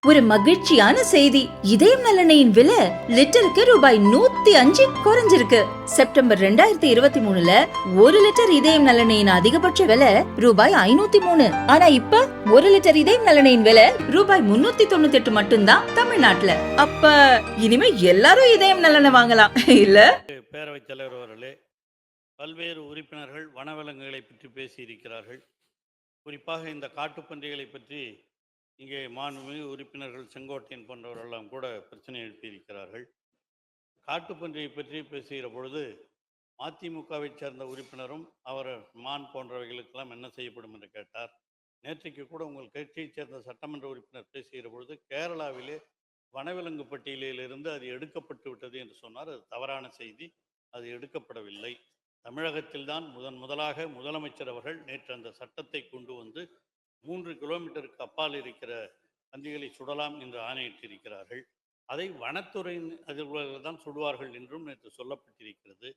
ஒரு மகிழ்ச்சியான செய்தி. இதயம் நலனையின் விலை லிட்டருக்கு ரூபாய் 105 குறைஞ்சிருக்கு. செப்டம்பர் 2023ல 1 லிட்டர் இதயம் நலனையின் அதிகபட்ச விலை ரூபாய் 503. ஆனா இப்ப 1 லிட்டர் இதயம் நலனையின் விலை ரூபாய் 398 மட்டும்தான் தமிழ்நாட்டுல. அப்ப இனிமே எல்லாரும் இதயம் நலனை வாங்கலாம் இல்ல? பேரவைத் தலைவர் அவர்களே, பல்வேறு உறுப்பினர்கள் வனவிலங்குகளை பற்றி பேசியிருக்கிறார்கள். குறிப்பாக இந்த காட்டுப்பன்றிகளை பற்றி இங்கே மாண்புமிகு உறுப்பினர்கள் செங்கோட்டையன் போன்றவரெல்லாம் கூட பிரச்சனை எழுப்பியிருக்கிறார்கள். காட்டுப்பன்றியை பற்றி பேசுகிற பொழுது மதிமுகவை சேர்ந்த உறுப்பினரும் அவர் மான் போன்றவைகளுக்கெல்லாம் என்ன செய்யப்படும் என்று கேட்டார். நேற்றைக்கு கூட உங்கள் கட்சியைச் சேர்ந்த சட்டமன்ற உறுப்பினர் பேசுகிற பொழுது கேரளாவிலே வனவிலங்கு பட்டியலிலிருந்து அது எடுக்கப்பட்டு விட்டது என்று சொன்னார். அது தவறான செய்தி. அது எடுக்கப்படவில்லை. தமிழகத்தில்தான் முதலாக முதலமைச்சர் அவர்கள் நேற்று அந்த சட்டத்தை கொண்டு வந்து 3 கிலோமீட்டருக்கு அப்பால் இருக்கிற பன்றிகளை சுடலாம் என்று ஆணையிட்டிருக்கிறார்கள். அதை வனத்துறையின் அதிர்வுகள் தான் சுடுவார்கள் என்றும் நேற்று சொல்லப்பட்டிருக்கிறது.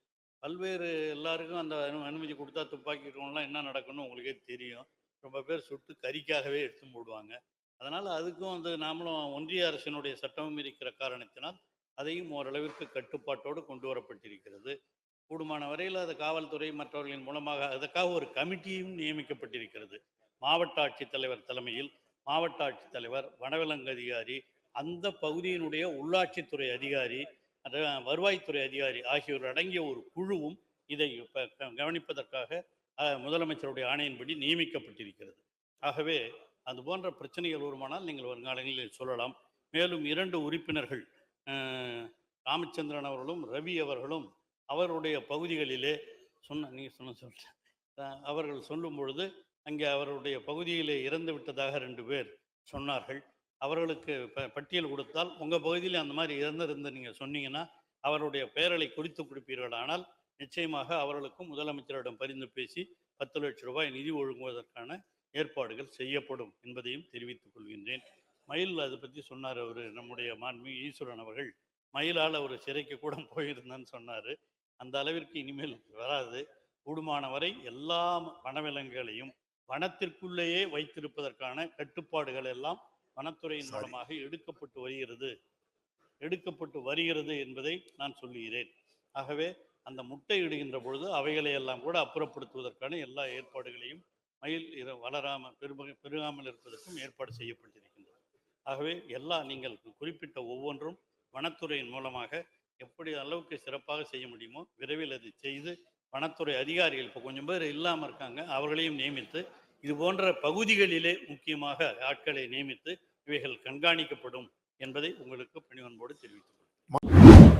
பல்வேறு எல்லாருக்கும் அந்த அனுமதி கொடுத்தா துப்பாக்கி இருக்கவங்களாம் என்ன நடக்கும்னு உங்களுக்கே தெரியும். ரொம்ப பேர் சுட்டு கறிக்காகவே எடுத்து போடுவாங்க. அதனால் அதுக்கும் வந்து நாமளும் ஒன்றிய அரசினுடைய சட்டமும் இருக்கிற காரணத்தினால் அதையும் ஓரளவிற்கு கட்டுப்பாட்டோடு கொண்டு வரப்பட்டிருக்கிறது. கூடுமான வரையில் அது காவல்துறை மற்றவர்களின் மூலமாக அதற்காக ஒரு கமிட்டியும் நியமிக்கப்பட்டிருக்கிறது. மாவட்ட ஆட்சித்தலைவர் தலைமையில் மாவட்ட ஆட்சித்தலைவர், வனவிலங்கு அதிகாரி, அந்த பகுதியினுடைய உள்ளாட்சித்துறை அதிகாரி, வருவாய்த்துறை அதிகாரி ஆகியோர் அடங்கிய ஒரு குழுவும் இதை கவனிப்பதற்காக முதலமைச்சருடைய ஆணையின்படி நியமிக்கப்பட்டிருக்கிறது. ஆகவே அது போன்ற பிரச்சனைகள் வருமானால் நீங்கள் வருங்காலங்களில் சொல்லலாம். மேலும் 2 உறுப்பினர்கள் ராமச்சந்திரன் அவர்களும் ரவி அவர்களும் அவருடைய பகுதிகளிலே அவர்கள் சொல்லும் பொழுது அங்கே அவருடைய பகுதியிலே இறந்து விட்டதாக 2 பேர் சொன்னார்கள். அவர்களுக்கு பட்டியல் கொடுத்தால் உங்கள் பகுதியில் அந்த மாதிரி இறந்திருந்து நீங்கள் சொன்னீங்கன்னா அவருடைய பெயர்களை குறித்து கொடுப்பீர்கள். ஆனால் நிச்சயமாக அவர்களுக்கும் முதலமைச்சரிடம் பரிந்து பேசி 10 லட்சம் ரூபாய் நிதி ஒழுங்குவதற்கான ஏற்பாடுகள் செய்யப்படும் என்பதையும் தெரிவித்துக் கொள்கின்றேன். மயில் அதை பற்றி சொன்னார். அவர் நம்முடைய மாண்புமிகு ஈஸ்வரன் அவர்கள் மயிலால் ஒரு சிறைக்கு கூட போயிருந்தான்னு சொன்னார். அந்த அளவிற்கு இனிமேல் வராது. கூடுமான வரை எல்லா வனவிலங்குகளையும் வனத்திற்குள்ளேயே வைத்திருப்பதற்கான கட்டுப்பாடுகள் எல்லாம் வனத்துறையின் மூலமாக எடுக்கப்பட்டு வருகிறது என்பதை நான் சொல்லுகிறேன். ஆகவே அந்த முட்டை இடுகின்ற பொழுது அவைகளை எல்லாம் கூட அப்புறப்படுத்துவதற்கான எல்லா ஏற்பாடுகளையும் மயில் பெருகாமல் இருப்பதற்கும் ஏற்பாடு செய்யப்பட்டிருக்கின்றது. ஆகவே நீங்கள் குறிப்பிட்ட ஒவ்வொன்றும் வனத்துறையின் மூலமாக எப்படி அளவுக்கு சிறப்பாக செய்ய முடியுமோ விரைவில் அதை செய்து வனத்துறை அதிகாரிகள் இப்போ கொஞ்சம் பேர் இல்லாமல் இருக்காங்க, அவர்களையும் நியமித்து இது போன்ற பகுதிகளிலே முக்கியமாக ஆட்களை நியமித்து இவைகள் கண்காணிக்கப்படும் என்பதை உங்களுக்கு பணிவன்போடு தெரிவித்துக் கொள்கிறேன்.